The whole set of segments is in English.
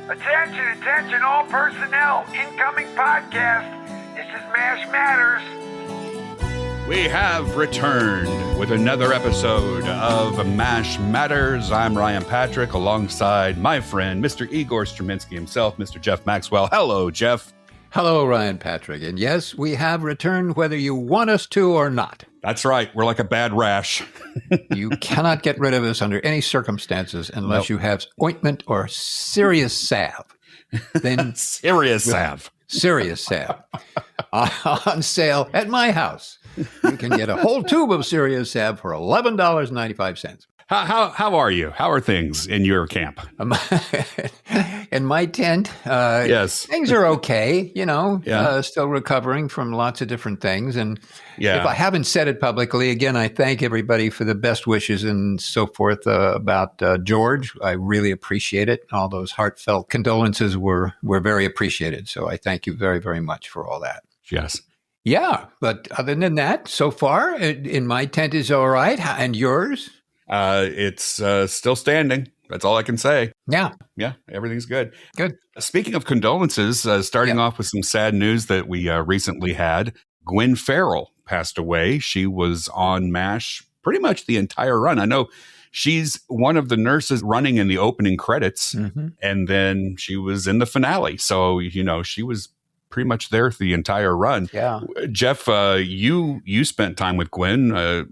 Attention, attention, all personnel. Incoming podcast. This is MASH Matters. We have returned with another episode of MASH Matters. I'm Ryan Patrick alongside my friend, Mr. Igor Straminsky himself, Mr. Jeff Maxwell. Hello, Jeff. Hello, Ryan Patrick. And yes, we have returned whether you want us to or not. That's right. We're like a bad rash. You cannot get rid of us under any circumstances unless you have ointment or serious salve. Then Serious salve. Serious salve. On sale at my house. You can get a whole tube of serious salve for $11.95. How are you? How are things in your camp? In my tent, Yes. things are okay, Yeah. still recovering from lots of different things. And Yeah. if I haven't said it publicly, again, I thank everybody for the best wishes and so forth about George. I really appreciate it. All those heartfelt condolences were very appreciated. So I thank you very, very much for all that. Yes. Yeah, but other than that, so far, in my tent is all right. And yours? It's still standing. That's all I can say. Yeah, Yeah, everything's good. good. Speaking of condolences, starting off with some sad news that we recently had, Gwen Farrell passed away. She was on MASH pretty much the entire run. I know she's one of the nurses running in the opening credits, and then she was in the finale. So, she was pretty much there the entire run. Yeah. Jeff, you spent time with Gwen.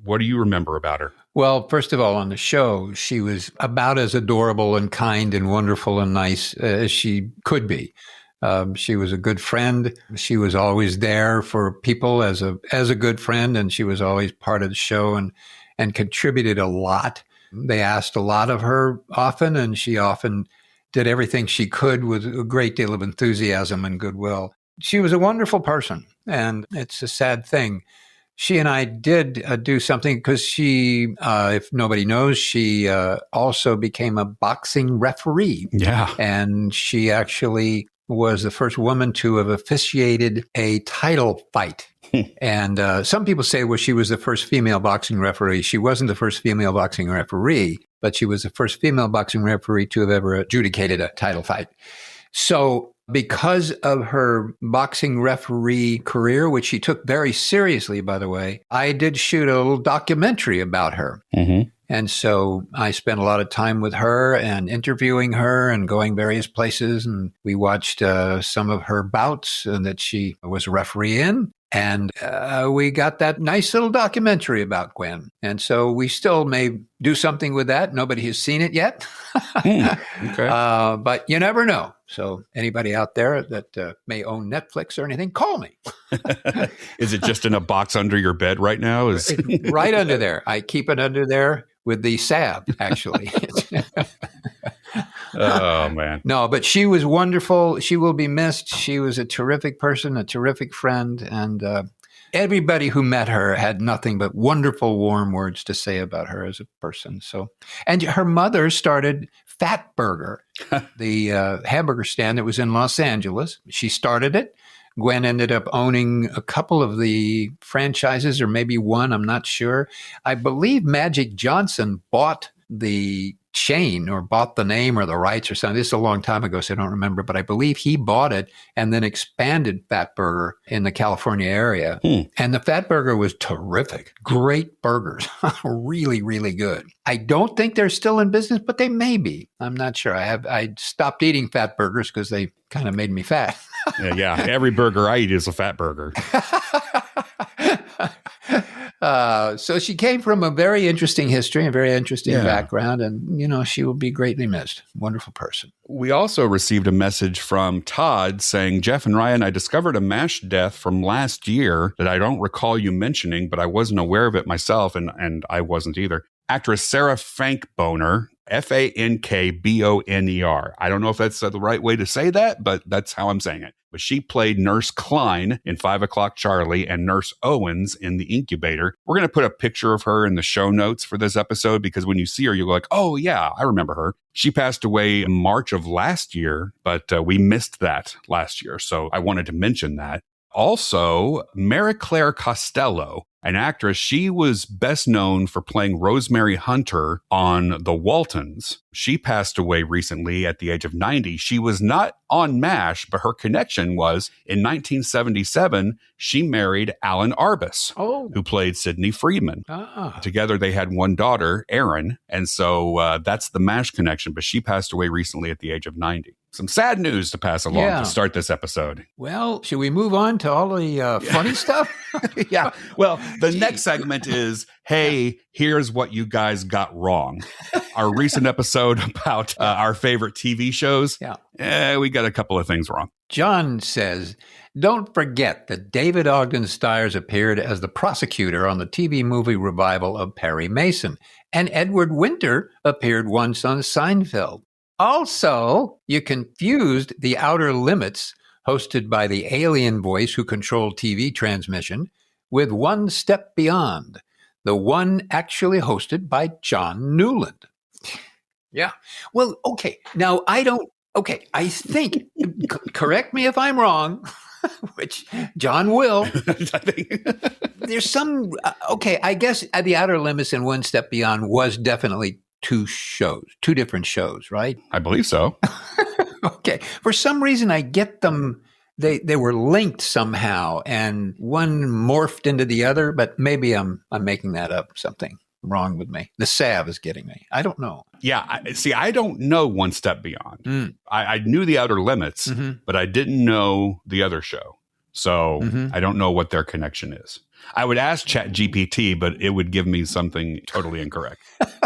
What do you remember about her? Well, first of all, on the show, she was about as adorable and kind and wonderful and nice as she could be. She was a good friend. She was always there for people as a good friend, and she was always part of the show and contributed a lot. They asked a lot of her often, and she often did everything she could with a great deal of enthusiasm and goodwill. She was a wonderful person, and it's a sad thing. She and I did do something because she, if nobody knows, she also became a boxing referee. Yeah. And she actually was the first woman to have officiated a title fight. And some people say, well, she was the first female boxing referee. She wasn't the first female boxing referee, but she was the first female boxing referee to have ever adjudicated a title fight. So because of her boxing referee career, which she took very seriously, by the way, I did shoot a little documentary about her. Mm-hmm. And so I spent a lot of time with her and interviewing her and going various places. And we watched some of her bouts that she was a referee in. And we got that nice little documentary about Gwen. And so we still may do something with that. Nobody has seen it yet. Okay. But you never know. So anybody out there that may own Netflix or anything, call me. Is it just in a box under your bed right now? Right under there. I keep it under there with the salve, actually. Oh, man. No, but she was wonderful. She will be missed. She was a terrific person, a terrific friend. And everybody who met her had nothing but wonderful, warm words to say about her as a person. So, and her mother started Fat Burger, the hamburger stand that was in Los Angeles. She started it. Gwen ended up owning a couple of the franchises, or maybe one, I'm not sure. I believe Magic Johnson bought the chain or bought the name or the rights or something. This is a long time ago, so I don't remember, but I believe he bought it and then expanded Fat Burger in the California area. And the Fat Burger was terrific. Great burgers. Really, really good. I don't think they're still in business, but they may be. I'm not sure. I stopped eating Fat Burgers because they kind of made me fat. Yeah. Every burger I eat is a fat burger. So she came from a very interesting history, a very interesting background, and, she will be greatly missed. Wonderful person. We also received a message from Todd saying, Jeff and Ryan, I discovered a MASH death from last year that I don't recall you mentioning, but I wasn't aware of it myself, and I wasn't either. Actress Sarah Fankboner, Fankboner. I don't know if that's the right way to say that, but that's how I'm saying it. But she played Nurse Klein in 5 O'Clock Charlie and Nurse Owens in The Incubator. We're going to put a picture of her in the show notes for this episode because when you see her, you'll go like, oh, yeah, I remember her. She passed away in March of last year, but we missed that last year. So I wanted to mention that. Also, Mary Claire Costello. an actress. She was best known for playing Rosemary Hunter on The Waltons. She passed away recently at the age of 90. She was not on MASH, but her connection was in 1977, she married Alan Arbus, who played Sidney Freeman. Together, they had one daughter, Erin. And so that's the MASH connection. But she passed away recently at the age of 90. Some sad news to pass along to start this episode. Well, should we move on to all the funny stuff? Yeah. Well, the next segment is, hey, here's what you guys got wrong. Our recent episode about our favorite TV shows. Yeah. We got a couple of things wrong. John says, don't forget that David Ogden Stiers appeared as the prosecutor on the TV movie revival of Perry Mason, and Edward Winter appeared once on Seinfeld. Also, you confused The Outer Limits, hosted by the alien voice who controlled TV transmission, with One Step Beyond, the one actually hosted by John Newland. Yeah. Well, okay. Now, I think, correct me if I'm wrong, which John will. There's some, I guess The Outer Limits and One Step Beyond was definitely two different shows, right? I believe so. Okay. For some reason, I get them. They were linked somehow, and one morphed into the other. But maybe I'm making that up. Something wrong with me. The salve is getting me. I don't know. Yeah. I don't know One Step Beyond. I knew The Outer Limits, but I didn't know the other show. So I don't know what their connection is. I would ask ChatGPT, but it would give me something totally incorrect.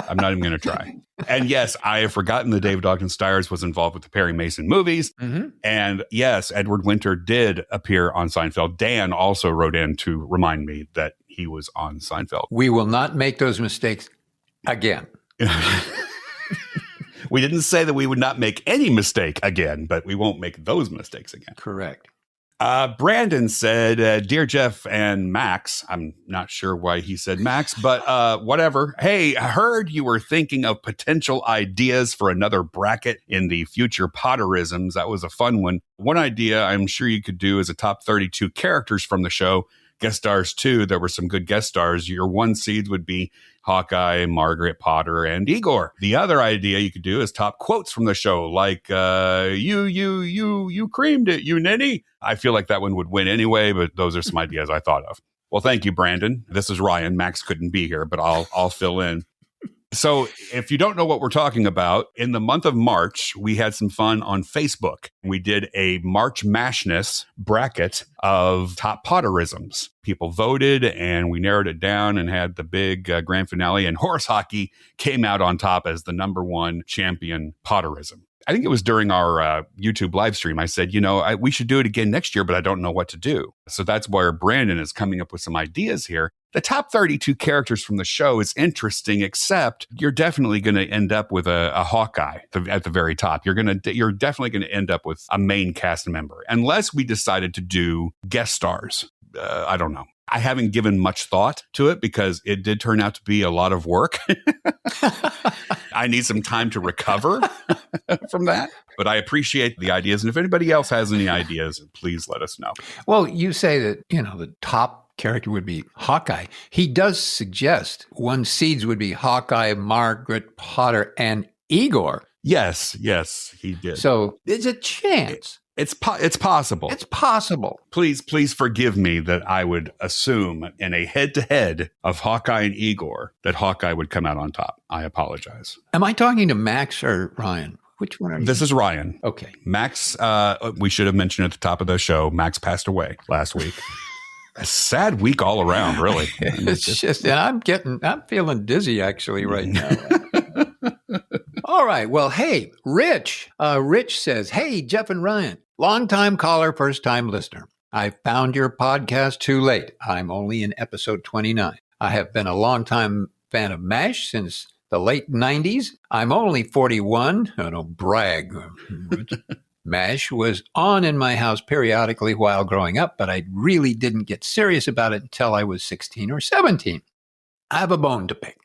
I'm not even going to try. And yes, I have forgotten that David Ogden Stiers was involved with the Perry Mason movies. And yes, Edward Winter did appear on Seinfeld. Dan also wrote in to remind me that he was on Seinfeld. We will not make those mistakes again. We didn't say that we would not make any mistake again, but we won't make those mistakes again. Correct. Brandon said, Dear Jeff and Max, I'm not sure why he said Max, but whatever. Hey, I heard you were thinking of potential ideas for another bracket in the future Potterisms. That was a fun one. One idea I'm sure you could do is a top 32 characters from the show. Guest stars too. There were some good guest stars. Your one seeds would be Hawkeye, Margaret, Potter, and Igor. The other idea you could do is top quotes from the show, like you creamed it, you ninny. I feel like that one would win anyway, but those are some ideas I thought of. Well, thank you, Brandon. This is Ryan. Max couldn't be here, but I'll fill in. So if you don't know what we're talking about, in the month of March, we had some fun on Facebook. We did a March Mashness bracket of top Potterisms. People voted and we narrowed it down and had the big grand finale, and horse hockey came out on top as the number one champion Potterism. I think it was during our YouTube live stream. I said, we should do it again next year, but I don't know what to do. So that's where Brandon is coming up with some ideas here. The top 32 characters from the show is interesting, except you're definitely going to end up with a Hawkeye at the very top. You're definitely going to end up with a main cast member, unless we decided to do guest stars. I don't know. I haven't given much thought to it because it did turn out to be a lot of work. I need some time to recover from that, but I appreciate the ideas. And if anybody else has any ideas, please let us know. Well, you say that, the top character would be Hawkeye. He does suggest one seeds would be Hawkeye, Margaret, Potter, and Igor. Yes, he did. So there's a chance. It's possible. It's possible. Please forgive me that I would assume in a head-to-head of Hawkeye and Igor that Hawkeye would come out on top. I apologize. Am I talking to Max or Ryan? Which one are you? This is Ryan. Okay. Max, we should have mentioned at the top of the show, Max passed away last week. A sad week all around, really. It's just, I'm feeling dizzy actually right now. All right. Well, hey, Rich. Rich says, hey, Jeff and Ryan, long-time caller, first-time listener. I found your podcast too late. I'm only in episode 29. I have been a long-time fan of MASH since the late 90s. I'm only 41. I don't brag. MASH was on in my house periodically while growing up, but I really didn't get serious about it until I was 16 or 17. I have a bone to pick.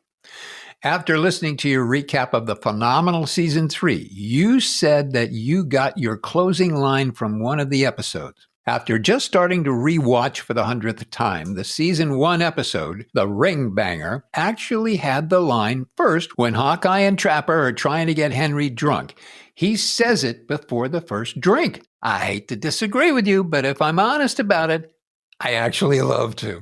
After listening to your recap of the phenomenal season 3, you said that you got your closing line from one of the episodes. After just starting to rewatch for the 100th time, the season 1 episode, The Ring Banger, actually had the line first when Hawkeye and Trapper are trying to get Henry drunk. He says it before the first drink. I hate to disagree with you, but if I'm honest about it, I actually love to.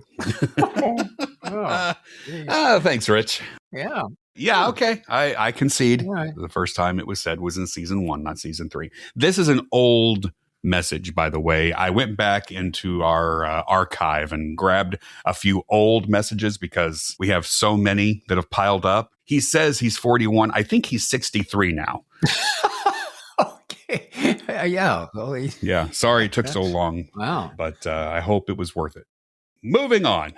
Thanks, Rich. Yeah. Yeah, okay. I concede. Right. The first time it was said was in season 1, not season 3. This is an old message, by the way. I went back into our archive and grabbed a few old messages because we have so many that have piled up. He says he's 41. I think he's 63 now. Okay. Yeah. Well, Yeah. Sorry it took so long. Wow. But I hope it was worth it. Moving on.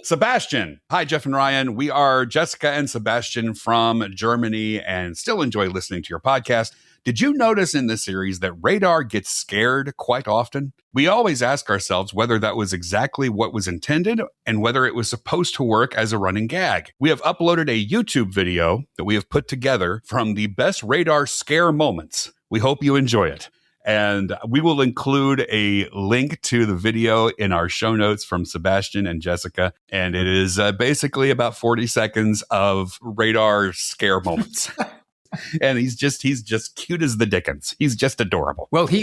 Sebastian. Hi, Jeff and Ryan. We are Jessica and Sebastian from Germany and still enjoy listening to your podcast. Did you notice in this series that Radar gets scared quite often? We always ask ourselves whether that was exactly what was intended and whether it was supposed to work as a running gag. We have uploaded a YouTube video that we have put together from the best Radar scare moments. We hope you enjoy it. And we will include a link to the video in our show notes from Sebastian and Jessica. And it is basically about 40 seconds of Radar scare moments. And he's just cute as the Dickens. He's just adorable. Well, he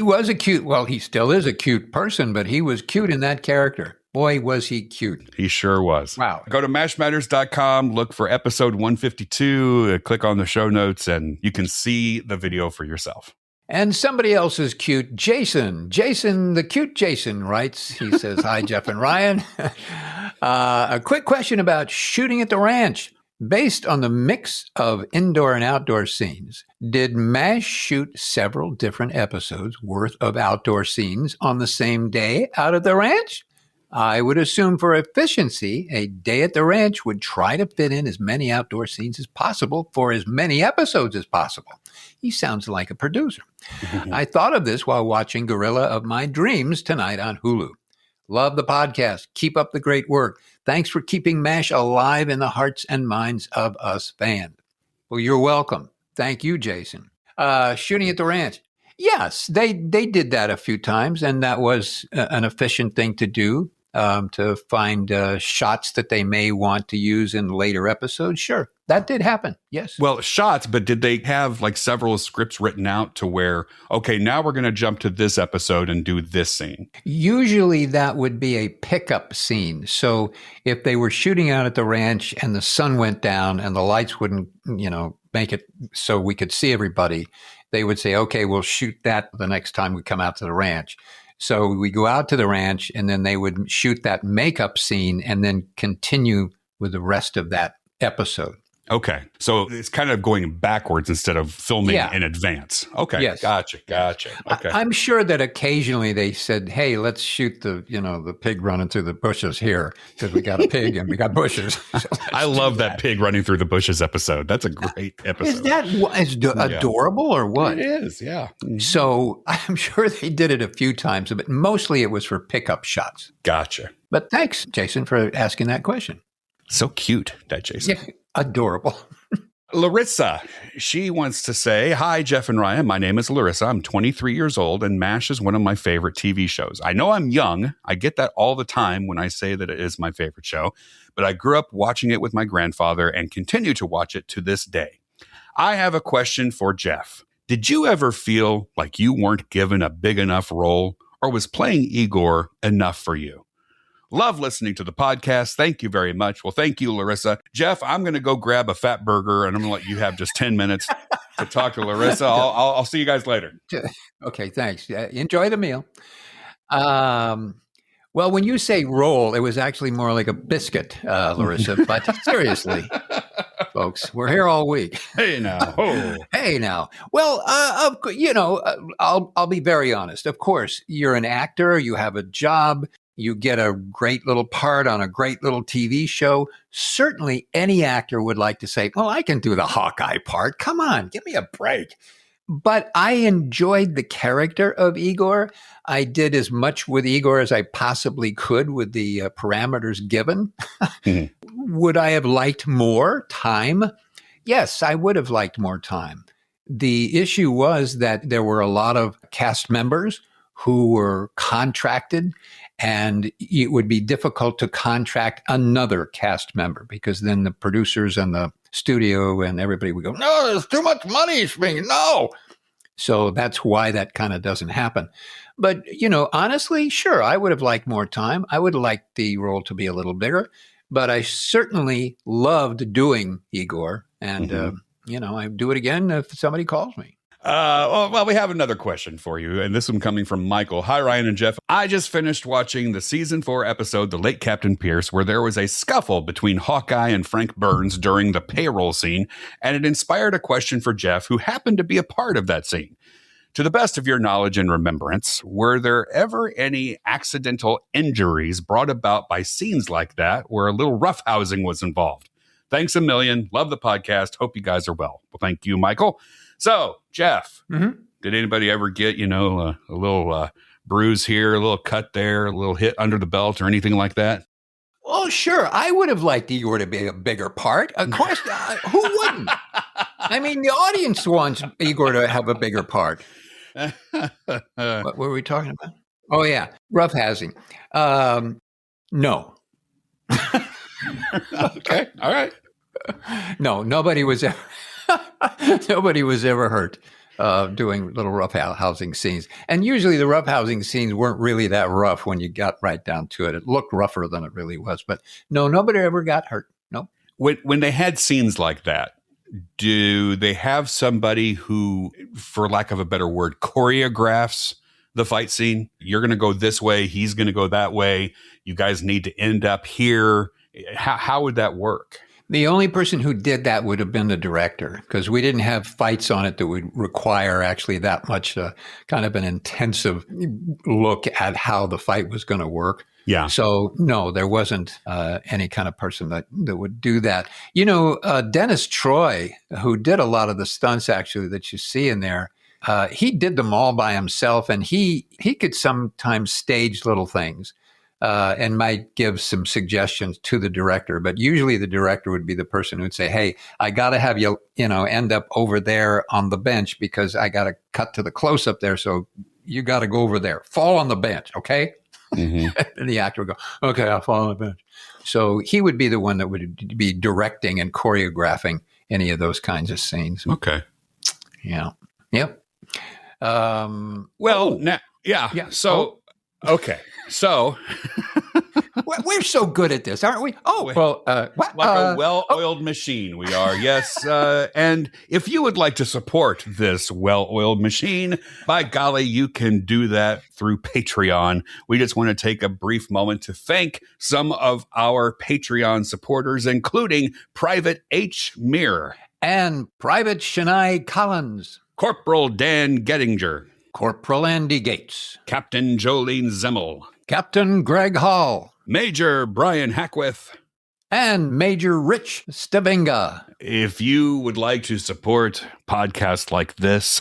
still is a cute person, but he was cute in that character. Boy, was he cute. He sure was. Wow. Go to mashmatters.com, look for episode 152, click on the show notes, and you can see the video for yourself. And somebody else is cute. Jason, the cute Jason writes, he says, hi, Jeff and Ryan. A quick question about shooting at the ranch. Based on the mix of indoor and outdoor scenes, did MASH shoot several different episodes worth of outdoor scenes on the same day out of the ranch? I would assume for efficiency, a day at the ranch would try to fit in as many outdoor scenes as possible for as many episodes as possible. He sounds like a producer. I thought of this while watching Gorilla of My Dreams tonight on Hulu. Love the podcast. Keep up the great work. Thanks for keeping MASH alive in the hearts and minds of us fans. Well, you're welcome. Thank you, Jason. Shooting at the ranch. Yes, they did that a few times, and that was an efficient thing to do. To find shots that they may want to use in later episodes. Sure, that did happen. Yes. Well, shots, but did they have like several scripts written out to where, okay, now we're going to jump to this episode and do this scene? Usually that would be a pickup scene. So if they were shooting out at the ranch and the sun went down and the lights wouldn't, make it so we could see everybody, they would say, okay, we'll shoot that the next time we come out to the ranch. So we go out to the ranch and then they would shoot that makeup scene and then continue with the rest of that episode. Okay. So it's kind of going backwards instead of filming in advance. Okay. Yes. Gotcha. Okay. I'm sure that occasionally they said, hey, let's shoot the pig running through the bushes here because we got a pig and we got bushes. So I love that pig running through the bushes episode. That's a great episode. Is that adorable or what? It is, yeah. So I'm sure they did it a few times, but mostly it was for pickup shots. Gotcha. But thanks, Jason, for asking that question. So cute, that Jason. Yeah, adorable. Larissa, she wants to say, hi, Jeff and Ryan. My name is Larissa. I'm 23 years old, and MASH is one of my favorite TV shows. I know I'm young. I get that all the time when I say that it is my favorite show, but I grew up watching it with my grandfather and continue to watch it to this day. I have a question for Jeff. Did you ever feel like you weren't given a big enough role, or was playing Igor enough for you? Love listening to the podcast. Thank you very much. Well, thank you, Larissa. Jeff, I'm going to go grab a fat burger and I'm going to let you have just 10 minutes to talk to Larissa. I'll see you guys later. Okay, thanks. Enjoy the meal. Well, when you say roll, it was actually more like a biscuit, Larissa. But seriously, folks, we're here all week. Hey now. Oh. Hey now. Well, I'll be very honest. Of course, you're an actor. You have a job. You get a great little part on a great little TV show. Certainly any actor would like to say, well, I can do the Hawkeye part. Come on, give me a break. But I enjoyed the character of Igor. I did as much with Igor as I possibly could with the parameters given. Mm-hmm. Would I have liked more time? Yes, I would have liked more time. The issue was that there were a lot of cast members who were contracted, and it would be difficult to contract another cast member because then the producers and the studio and everybody would go, no, there's too much money spending. No. So that's why that kind of doesn't happen. But, honestly, sure, I would have liked more time. I would have liked the role to be a little bigger, but I certainly loved doing Igor. And, I'd do it again if somebody calls me. Well, we have another question for you, and this one coming from Michael. Hi, Ryan and Jeff. I just finished watching the season 4 episode, The Late Captain Pierce, where there was a scuffle between Hawkeye and Frank Burns during the payroll scene, and it inspired a question for Jeff, who happened to be a part of that scene. To the best of your knowledge and remembrance, were there ever any accidental injuries brought about by scenes like that where a little roughhousing was involved? Thanks a million. Love the podcast. Hope you guys are well. Well, thank you, Michael. So, Jeff, did anybody ever get, a little bruise here, a little cut there, a little hit under the belt or anything like that? Well, sure. I would have liked Igor to be a bigger part. Of course, who wouldn't? I mean, the audience wants Igor to have a bigger part. What were we talking about? Oh, yeah. Roughhousing. No. Okay. All right. No, nobody was ever hurt doing little roughhousing scenes. And usually the roughhousing scenes weren't really that rough when you got right down to it. It looked rougher than it really was. But no, nobody ever got hurt. No. When they had scenes like that, do they have somebody who, for lack of a better word, choreographs the fight scene? You're going to go this way. He's going to go that way. You guys need to end up here. How would that work? The only person who did that would have been the director, because we didn't have fights on it that would require actually that much kind of an intensive look at how the fight was going to work. Yeah. So, no, there wasn't any kind of person that would do that. Dennis Troy, who did a lot of the stunts actually that you see in there, he did them all by himself, and he could sometimes stage little things. And might give some suggestions to the director, but usually the director would be the person who would say, "Hey, I got to have you, end up over there on the bench because I got to cut to the close up there. So you got to go over there, fall on the bench, okay?" And the actor would go, "Okay, I'll fall on the bench." So he would be the one that would be directing and choreographing any of those kinds of scenes. Okay. Yeah. Yep. Now, yeah. So. Okay, so we're so good at this, aren't we? Oh, well, like a well-oiled machine we are, yes. And if you would like to support this well-oiled machine, by golly, you can do that through Patreon. We just want to take a brief moment to thank some of our Patreon supporters, including Private H. Meir and Private Shania Collins, Corporal Dan Gettinger, Corporal Andy Gates, Captain Jolene Zimmel, Captain Greg Hall, Major Brian Hackworth, and Major Rich Stavinga. If you would like to support podcasts like this,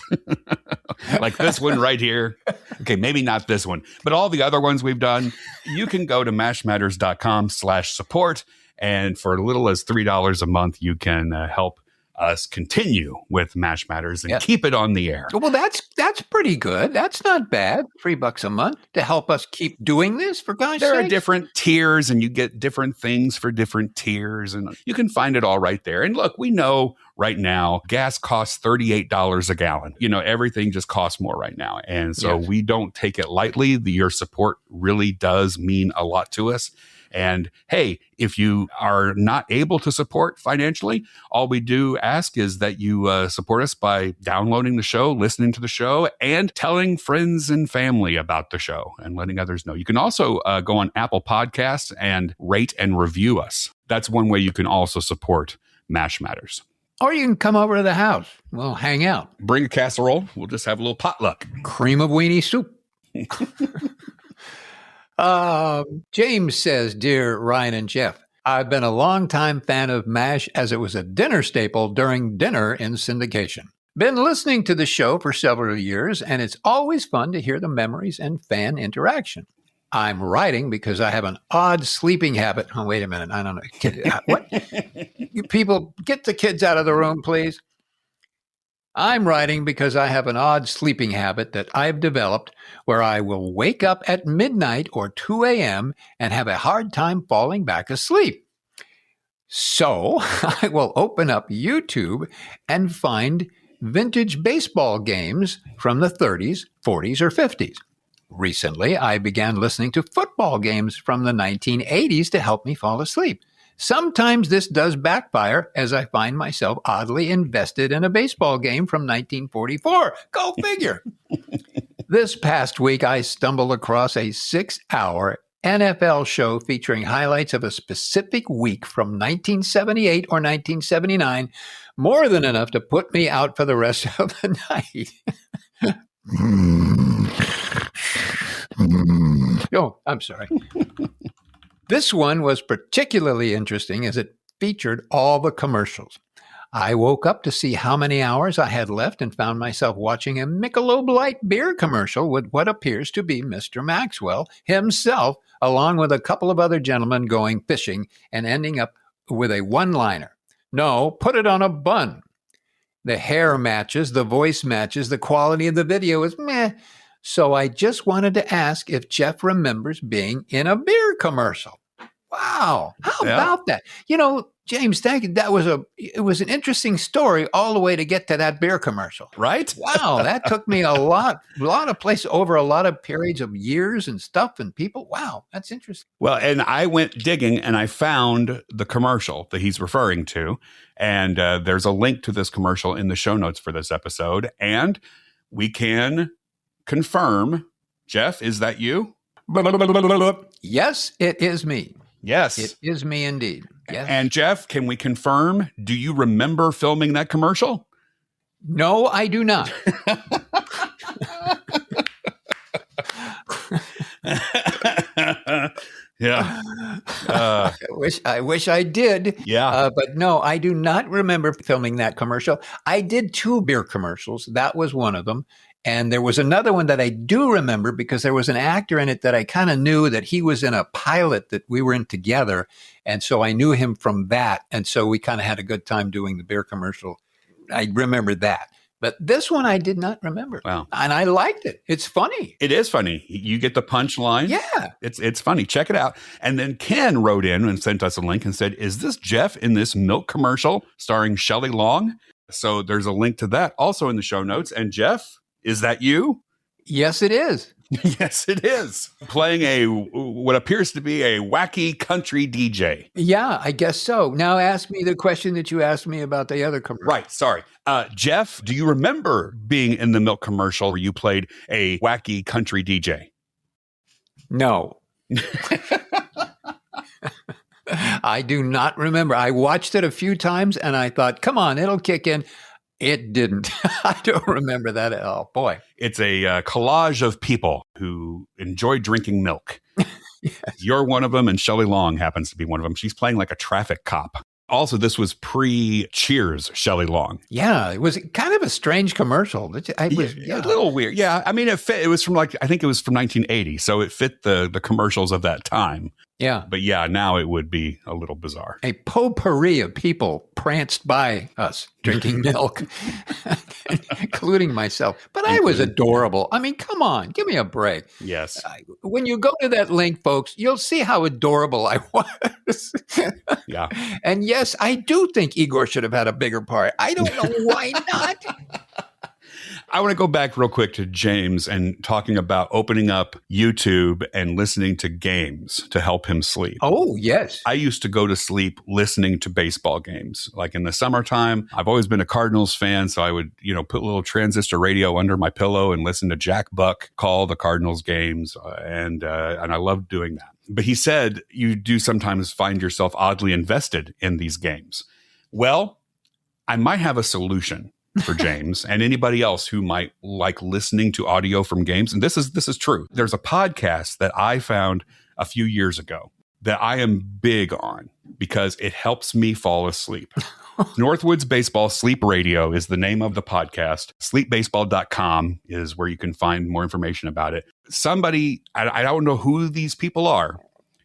like this one right here, okay, maybe not this one, but all the other ones we've done, you can go to mashmatters.com/support. And for as little as $3 a month, you can help us continue with Mash Matters and keep it on the air. Well, that's pretty good. That's not bad. $3 a month to help us keep doing this, for gosh There sakes. are different tiers, and you get different things for different tiers, and you can find it all right there. And look, we know right now gas costs $38 a gallon. Everything just costs more right now. And so we don't take it lightly. Your support really does mean a lot to us. And hey, if you are not able to support financially, all we do ask is that you support us by downloading the show, listening to the show, and telling friends and family about the show and letting others know. You can also go on Apple Podcasts and rate and review us. That's one way you can also support Mash Matters. Or you can come over to the house. We'll hang out. Bring a casserole. We'll just have a little potluck. Cream of weenie soup. James says, "Dear Ryan and Jeff, I've been a longtime fan of MASH as it was a dinner staple during dinner in syndication. Been listening to the show for several years, and it's always fun to hear the memories and fan interaction. I'm writing because I have an odd sleeping habit." Oh, wait a minute. I don't know. What? You people, get the kids out of the room, please. I'm writing because I have an odd sleeping habit that I've developed where I will wake up at midnight or 2 a.m. and have a hard time falling back asleep. So I will open up YouTube and find vintage baseball games from the 30s, 40s, or 50s. Recently, I began listening to football games from the 1980s to help me fall asleep. Sometimes this does backfire as I find myself oddly invested in a baseball game from 1944. Go figure. This past week, I stumbled across a 6-hour NFL show featuring highlights of a specific week from 1978 or 1979, more than enough to put me out for the rest of the night. Oh, I'm sorry. This one was particularly interesting as it featured all the commercials. I woke up to see how many hours I had left and found myself watching a Michelob Light beer commercial with what appears to be Mr. Maxwell himself, along with a couple of other gentlemen going fishing and ending up with a one-liner. No, put it on a bun. The hair matches, the voice matches, the quality of the video is meh. So I just wanted to ask if Jeff remembers being in a beer commercial. Wow. How about that? You know, James, thank you. It was an interesting story all the way to get to that beer commercial. Right? Wow. That took me a lot of places over a lot of periods of years and stuff and people. Wow. That's interesting. Well, and I went digging and I found the commercial that he's referring to. And there's a link to this commercial in the show notes for this episode. And we can confirm, Jeff, is that you? Yes, it is me. Yes. It is me indeed. Yes. And Jeff, can we confirm, do you remember filming that commercial? No, I do not. Yeah. I wish I did. Yeah. But no, I do not remember filming that commercial. I did 2 beer commercials. That was one of them. And there was another one that I do remember because there was an actor in it that I kind of knew that he was in a pilot that we were in together. And so I knew him from that. And so we kind of had a good time doing the beer commercial. I remember that. But this one I did not remember. Wow. And I liked it. It's funny. It is funny. You get the punchline. Yeah. It's funny. Check it out. And then Ken wrote in and sent us a link and said, is this Jeff in this milk commercial starring Shelley Long? So there's a link to that also in the show notes. And Jeff, is that you? Yes, it is. Yes, it is. Playing what appears to be a wacky country DJ. Yeah, I guess so. Now ask me the question that you asked me about the other commercial. Right. Sorry. Jeff, do you remember being in the milk commercial where you played a wacky country DJ? No. I do not remember. I watched it a few times and I thought, come on, it'll kick in. It didn't. I don't remember that at all. Boy. It's a collage of people who enjoy drinking milk. Yes. You're one of them, and Shelley Long happens to be one of them. She's playing like a traffic cop. Also, this was pre-Cheers Shelley Long. Yeah, it was kind of a strange commercial. A little weird. Yeah, I mean, it fit. It was from I think it was from 1980, so it fit the commercials of that time. Yeah. But yeah, now it would be a little bizarre. A potpourri of people pranced by us drinking milk, including myself. But I was adorable. I mean, come on, give me a break. Yes. When you go to that link, folks, you'll see how adorable I was. Yeah. And yes, I do think Igor should have had a bigger part. I don't know why not. I want to go back real quick to James and talking about opening up YouTube and listening to games to help him sleep. Oh, yes. I used to go to sleep listening to baseball games. Like in the summertime, I've always been a Cardinals fan, so I would, put a little transistor radio under my pillow and listen to Jack Buck call the Cardinals games, and I loved doing that. But he said you do sometimes find yourself oddly invested in these games. Well, I might have a solution for James and anybody else who might like listening to audio from games. And this is true. There's a podcast that I found a few years ago that I am big on because it helps me fall asleep. Northwoods Baseball Sleep Radio is the name of the podcast. Sleepbaseball.com is where you can find more information about it. Somebody, I don't know who these people are,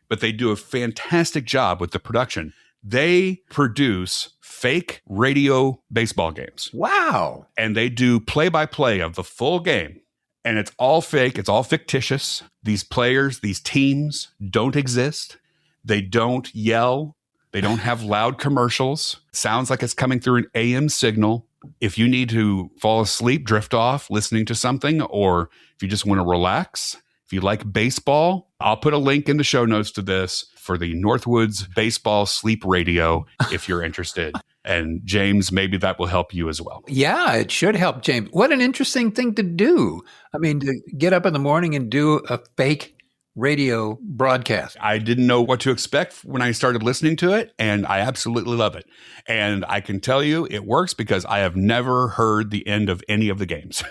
but they do a fantastic job with the production. They produce fake radio baseball games. Wow. And they do play-by-play of the full game. And it's all fake. It's all fictitious. These players, these teams don't exist. They don't yell. They don't have loud commercials. It sounds like it's coming through an AM signal. If you need to fall asleep, drift off listening to something, or if you just want to relax, if you like baseball, I'll put a link in the show notes to this for the Northwoods Baseball Sleep Radio if you're interested. And James, maybe that will help you as well. Yeah, it should help, James. What an interesting thing to do. I mean, to get up in the morning and do a fake radio broadcast. I didn't know what to expect when I started listening to it, and I absolutely love it. And I can tell you it works because I have never heard the end of any of the games.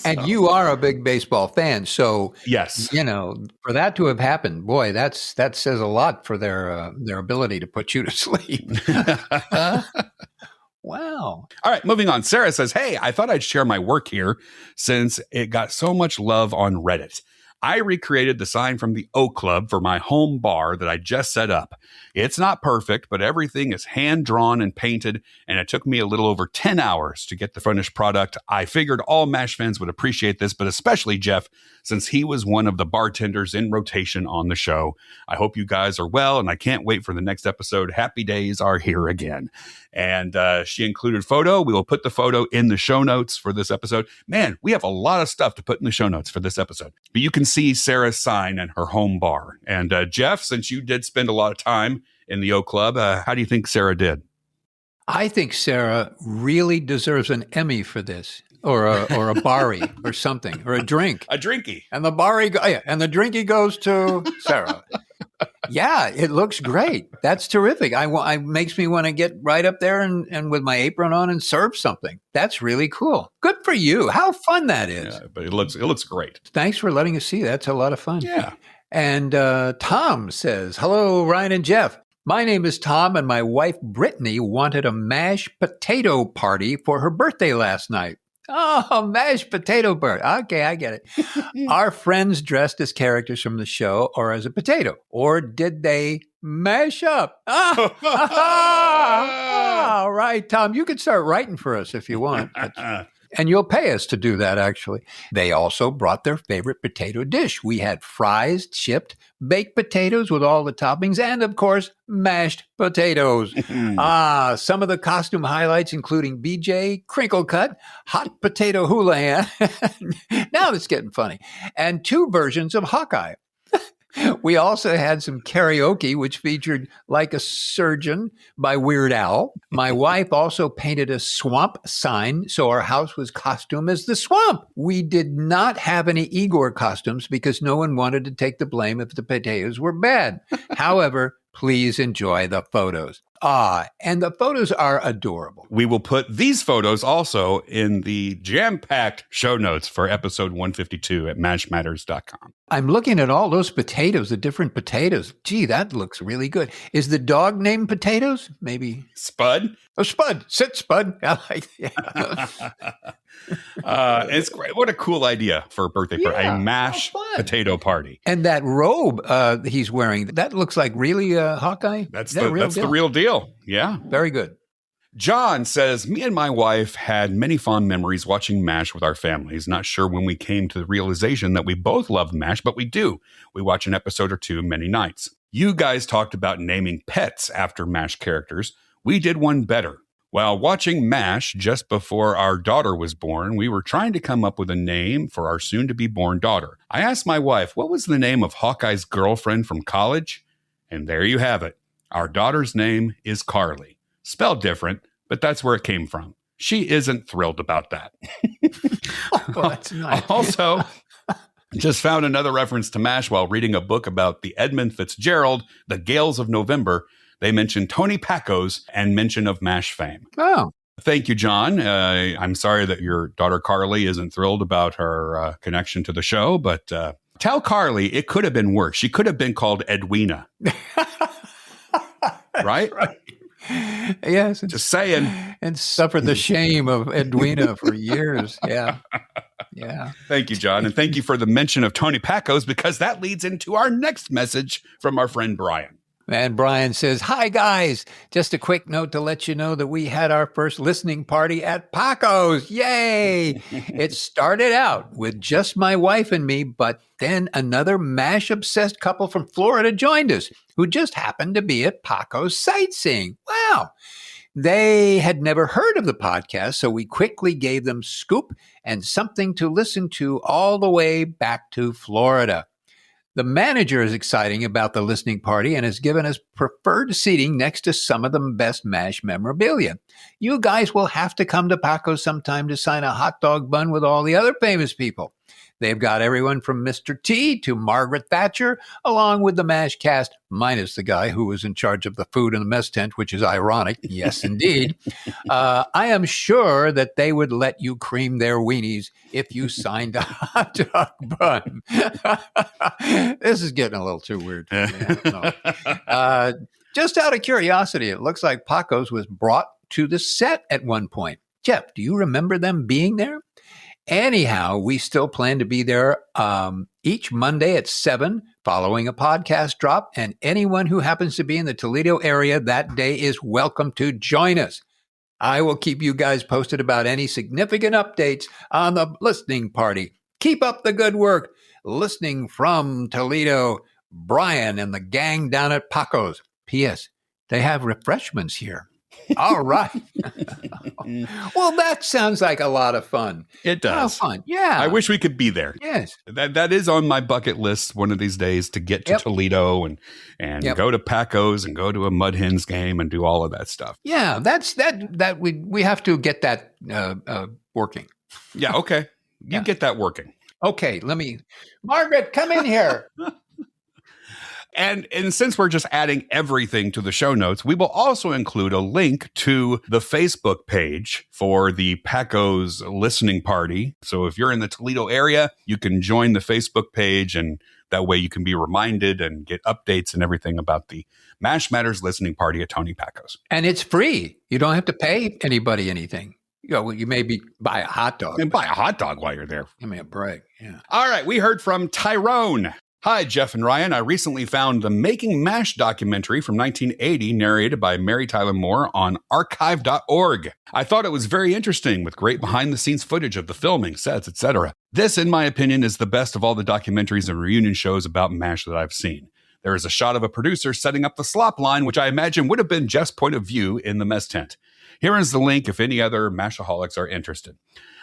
And you are a big baseball fan, so yes, for that to have happened, boy, that says a lot for their ability to put you to sleep. Wow. All right, moving on. Sarah says, hey, I thought I'd share my work here since it got so much love on Reddit. I recreated the sign from the O Club for my home bar that I just set up. It's not perfect, but everything is hand-drawn and painted, and it took me a little over 10 hours to get the finished product. I figured all MASH fans would appreciate this, but especially Jeff, since he was one of the bartenders in rotation on the show. I hope you guys are well, and I can't wait for the next episode. Happy days are here again. And she included photo. We will put the photo in the show notes for this episode. Man, we have a lot of stuff to put in the show notes for this episode. But you can see Sarah's sign and her home bar. And Jeff, since you did spend a lot of time in the O Club, how do you think Sarah did? I think Sarah really deserves an Emmy for this, or a Barry, or something, or a drink. A drinky. And the Barry, and the drinky goes to Sarah. Yeah, it looks great. That's terrific. I makes me want to get right up there and with my apron on and serve something. That's really cool. Good for you. How fun that is. Yeah, but it looks great. Thanks for letting us see. That's a lot of fun. Yeah. And Tom says, hello, Ryan and Jeff. My name is Tom, and my wife, Brittany, wanted a mashed potato party for her birthday last night. Oh, mashed potato party. Okay, I get it. Our friends dressed as characters from the show or as a potato. Or did they mash up? All right, Tom, you can start writing for us if you want. And you'll pay us to do that, actually. They also brought their favorite potato dish. We had fries, chipped, baked potatoes with all the toppings, and, of course, mashed potatoes. Some of the costume highlights, including BJ, Crinkle Cut, Hot Potato Houlihan. Now it's getting funny. And 2 versions of Hawkeye. We also had some karaoke, which featured Like a Surgeon by Weird Al. My wife also painted a swamp sign, so our house was costumed as the swamp. We did not have any Igor costumes because no one wanted to take the blame if the potatoes were bad. However, please enjoy the photos. And the photos are adorable. We will put these photos also in the jam-packed show notes for episode 152 at mashmatters.com. I'm looking at all those potatoes, the different potatoes. Gee, that looks really good. Is the dog named Potatoes? Maybe. Spud? Oh, Spud. Sit, Spud. I like that. It's great. What a cool idea for a birthday party. A mashed potato party. And that robe he's wearing, that looks like really Hawkeye? That's the real deal. Yeah. Very good. John says, me and my wife had many fond memories watching MASH with our families. Not sure when we came to the realization that we both loved MASH, but we do. We watch an episode or two many nights. You guys talked about naming pets after MASH characters. We did one better. While watching MASH just before our daughter was born, we were trying to come up with a name for our soon-to-be-born daughter. I asked my wife, what was the name of Hawkeye's girlfriend from college? And there you have it. Our daughter's name is Carly. Spelled different, but that's where it came from. She isn't thrilled about that. Well, that's nice. Also, just found another reference to MASH while reading a book about the Edmund Fitzgerald, The Gales of November. They mentioned Tony Pacos and mention of MASH fame. Oh. Thank you, John. I'm sorry that your daughter Carly isn't thrilled about her connection to the show, but tell Carly it could have been worse. She could have been called Edwina. Right? Yes. Just saying. And suffered the shame of Edwina for years. Yeah. Yeah. Thank you, John. And thank you for the mention of Tony Pacos, because that leads into our next message from our friend Brian. And Brian says, "Hi, guys. Just a quick note to let you know that we had our first listening party at Paco's. Yay! It started out with just my wife and me, but then another MASH-obsessed couple from Florida joined us, who just happened to be at Paco's sightseeing. Wow! They had never heard of the podcast, so we quickly gave them scoop and something to listen to all the way back to Florida. The manager is excited about the listening party and has given us preferred seating next to some of the best MASH memorabilia. You guys will have to come to Paco's sometime to sign a hot dog bun with all the other famous people. They've got everyone from Mr. T to Margaret Thatcher, along with the MASH cast, minus the guy who was in charge of the food in the mess tent, which is ironic. Yes, indeed. I am sure that they would let you cream their weenies if you signed a hot dog bun. This is getting a little too weird for me. I don't know. Just out of curiosity, it looks like Paco's was brought to the set at one point. Jeff, do you remember them being there? Anyhow, we still plan to be there each Monday at 7 following a podcast drop, and anyone who happens to be in the Toledo area that day is welcome to join us. I will keep you guys posted about any significant updates on the listening party. Keep up the good work. Listening from Toledo, Brian and the gang down at Paco's. P.S. They have refreshments here. All right. Well, that sounds like a lot of fun. It does. How fun. Yeah. I wish we could be there. Yes. That is on my bucket list one of these days, to get to Toledo and go to Paco's and go to a Mud Hens game and do all of that stuff. Yeah, that we have to get that working. Yeah, okay. You get that working. Okay, Margaret, come in here. And since we're just adding everything to the show notes, we will also include a link to the Facebook page for the Paco's listening party. So if you're in the Toledo area, you can join the Facebook page, and that way you can be reminded and get updates and everything about the MASH Matters listening party at Tony Paco's. And it's free. You don't have to pay anybody anything. You maybe buy a hot dog. And buy a hot dog while you're there. Give me a break. Yeah. All right. We heard from Tyrone. Hi, Jeff and Ryan. I recently found the Making MASH documentary from 1980 narrated by Mary Tyler Moore on archive.org. I thought it was very interesting, with great behind-the-scenes footage of the filming, sets, etc. This, in my opinion, is the best of all the documentaries and reunion shows about MASH that I've seen. There is a shot of a producer setting up the slop line, which I imagine would have been Jeff's point of view in the mess tent. Here is the link if any other MASHaholics are interested.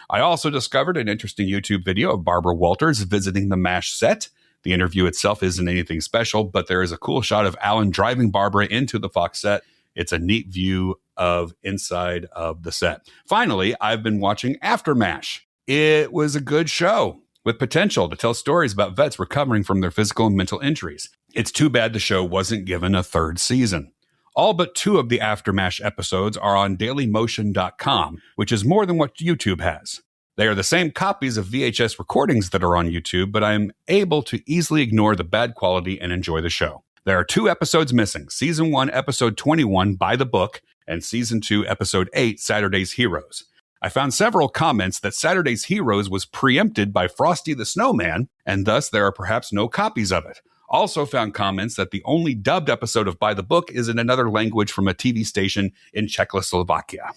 I also discovered an interesting YouTube video of Barbara Walters visiting the MASH set. The interview itself isn't anything special, but there is a cool shot of Alan driving Barbara into the Fox set. It's a neat view of inside of the set. Finally, I've been watching After MASH. It was a good show with potential to tell stories about vets recovering from their physical and mental injuries. It's too bad the show wasn't given a third season. All but 2 of the After MASH episodes are on dailymotion.com, which is more than what YouTube has. They are the same copies of VHS recordings that are on YouTube, but I am able to easily ignore the bad quality and enjoy the show. There are 2 episodes missing: Season 1, Episode 21, By the Book, and Season 2, Episode 8, Saturday's Heroes. I found several comments that Saturday's Heroes was preempted by Frosty the Snowman, and thus there are perhaps no copies of it. Also found comments that the only dubbed episode of By the Book is in another language from a TV station in Czechoslovakia.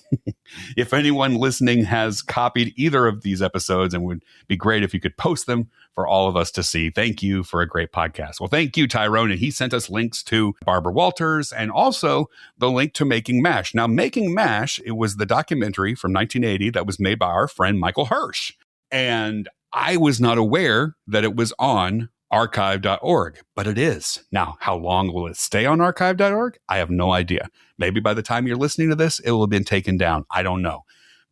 If anyone listening has copied either of these episodes, and would be great if you could post them for all of us to see. Thank you for a great podcast. Well, thank you, Tyrone. And he sent us links to Barbara Walters and also the link to Making MASH. Now, Making MASH, it was the documentary from 1980 that was made by our friend Michael Hirsch. And I was not aware that it was on archive.org, but it is. Now, how long will it stay on archive.org? I have no idea. Maybe by the time you're listening to this, it will have been taken down. I don't know.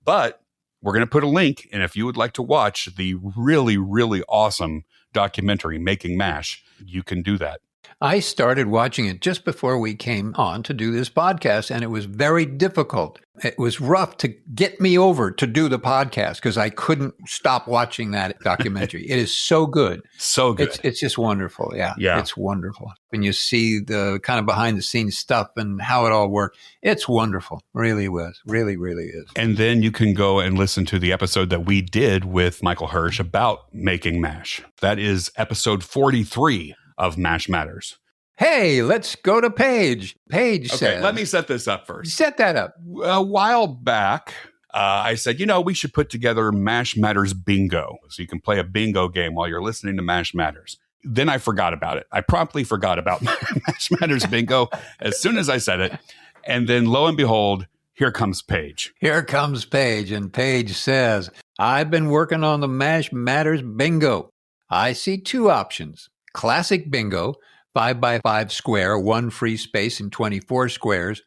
But we're going to put a link, and if you would like to watch the really, really awesome documentary, Making MASH, you can do that. I started watching it just before we came on to do this podcast, and it was very difficult. It was rough to get me over to do the podcast because I couldn't stop watching that documentary. It is so good. So good. It's just wonderful. Yeah. It's wonderful. When you see the kind of behind the scenes stuff and how it all worked, it's wonderful. Really was. Really, really is. And then you can go and listen to the episode that we did with Michael Hirsch about Making MASH. That is episode 43 of MASH Matters. Hey, let's go to Paige. Paige says. Okay, let me set this up first. Set that up. A while back, I said, we should put together MASH Matters Bingo. So you can play a bingo game while you're listening to MASH Matters. Then I forgot about it. I promptly forgot about MASH Matters Bingo as soon as I said it. And then lo and behold, here comes Paige. Here comes Paige. And Paige says, I've been working on the MASH Matters Bingo. I see two options. Classic bingo, 5x5 square, one free space and 24 squares,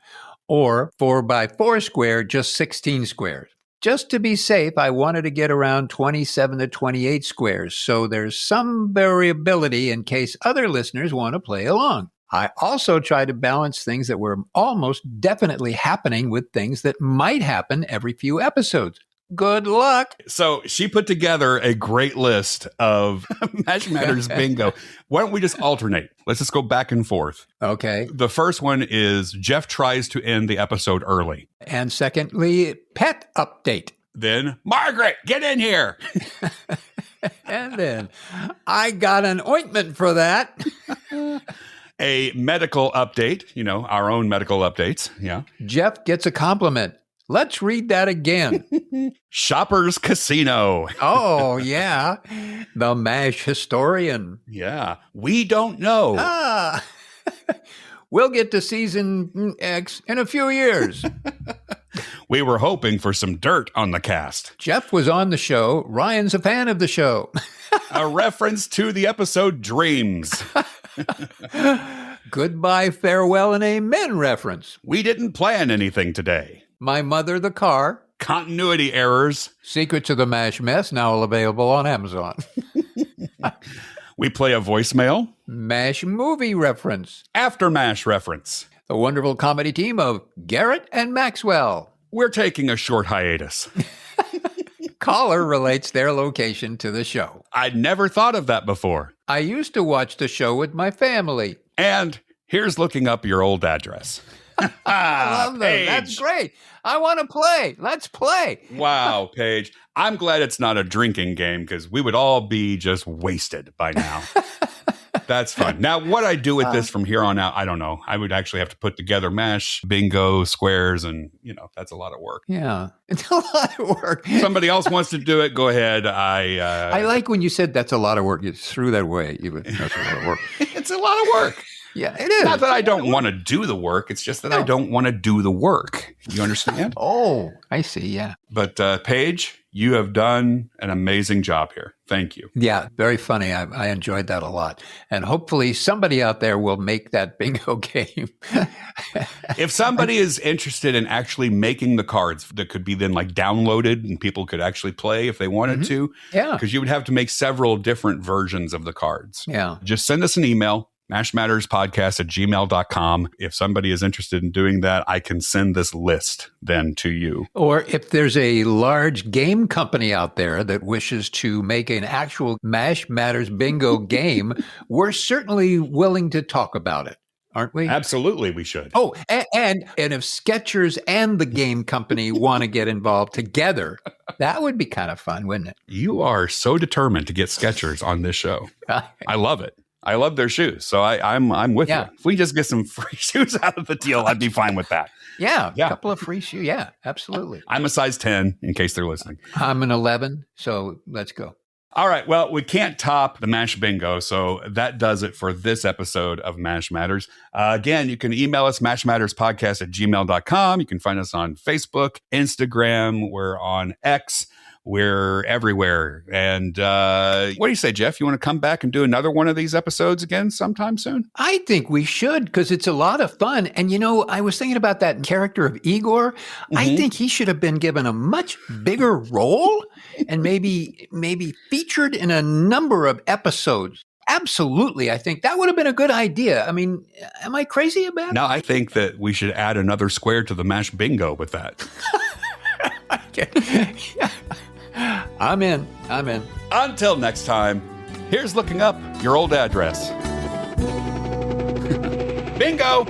or 4x4 square, just 16 squares. Just to be safe, I wanted to get around 27 to 28 squares, so there's some variability in case other listeners want to play along. I also try to balance things that were almost definitely happening with things that might happen every few episodes. Good luck. So she put together a great list of MASH Matters Bingo. Why don't we just alternate? Let's just go back and forth. Okay. The first one is Jeff tries to end the episode early. And secondly, pet update. Then, Margaret, get in here. And then, I got an ointment for that. A medical update, our own medical updates. Yeah. Jeff gets a compliment. Let's read that again. Shoppers Casino. Oh, yeah. The MASH historian. Yeah. We don't know. We'll get to season X in a few years. We were hoping for some dirt on the cast. Jeff was on the show. Ryan's a fan of the show. A reference to the episode Dreams. Goodbye, farewell, and amen reference. We didn't plan anything today. My Mother the Car. Continuity errors. Secrets of the MASH Mess, now available on Amazon. We play a voicemail. MASH movie reference. After MASH reference. The wonderful comedy team of Garrett and Maxwell. We're taking a short hiatus. Caller relates their location to the show. I'd never thought of that before. I used to watch the show with my family. And here's looking up your old address. I love that. That's great. I want to play. Let's play. Wow, Paige. I'm glad it's not a drinking game because we would all be just wasted by now. That's fun. Now, what I do with this from here on out, I don't know. I would actually have to put together MASH, bingo, squares, and, that's a lot of work. Yeah, it's a lot of work. Somebody else wants to do it, go ahead. I like when you said that's a lot of work. You threw that away. That's a lot of work. It's a lot of work. Yeah, it is. Not that I don't want to do the work. It's just that I don't want to do the work. You understand? Oh, I see. Yeah. But Paige, you have done an amazing job here. Thank you. Yeah, very funny. I enjoyed that a lot. And hopefully somebody out there will make that bingo game. If somebody is interested in actually making the cards that could be then downloaded and people could actually play if they wanted to. Yeah. Because you would have to make several different versions of the cards. Yeah. Just send us an email. mashmatterspodcast@gmail.com. If somebody is interested in doing that, I can send this list then to you. Or if there's a large game company out there that wishes to make an actual MASH Matters bingo game, we're certainly willing to talk about it, aren't we? Absolutely, we should. Oh, and if Skechers and the game company want to get involved together, that would be kind of fun, wouldn't it? You are so determined to get Skechers on this show. I love it. I love their shoes. So I'm with you. If we just get some free shoes out of the deal, I'd be fine with that. Yeah. A couple of free shoes. Yeah, absolutely. I'm a size 10 in case they're listening. I'm an 11. So let's go. All right. Well, we can't top the MASH bingo. So that does it for this episode of MASH Matters. Again, you can email us mashmatterspodcast@gmail.com. You can find us on Facebook, Instagram. We're on X. We're everywhere. And what do you say, Jeff? You want to come back and do another one of these episodes again sometime soon? I think we should because it's a lot of fun. And, I was thinking about that character of Igor. Mm-hmm. I think he should have been given a much bigger role and maybe featured in a number of episodes. Absolutely. I think that would have been a good idea. I mean, am I crazy about it? No, I think that we should add another square to the MASH bingo with that. Yeah. I'm in. Until next time, here's looking up your old address. Bingo!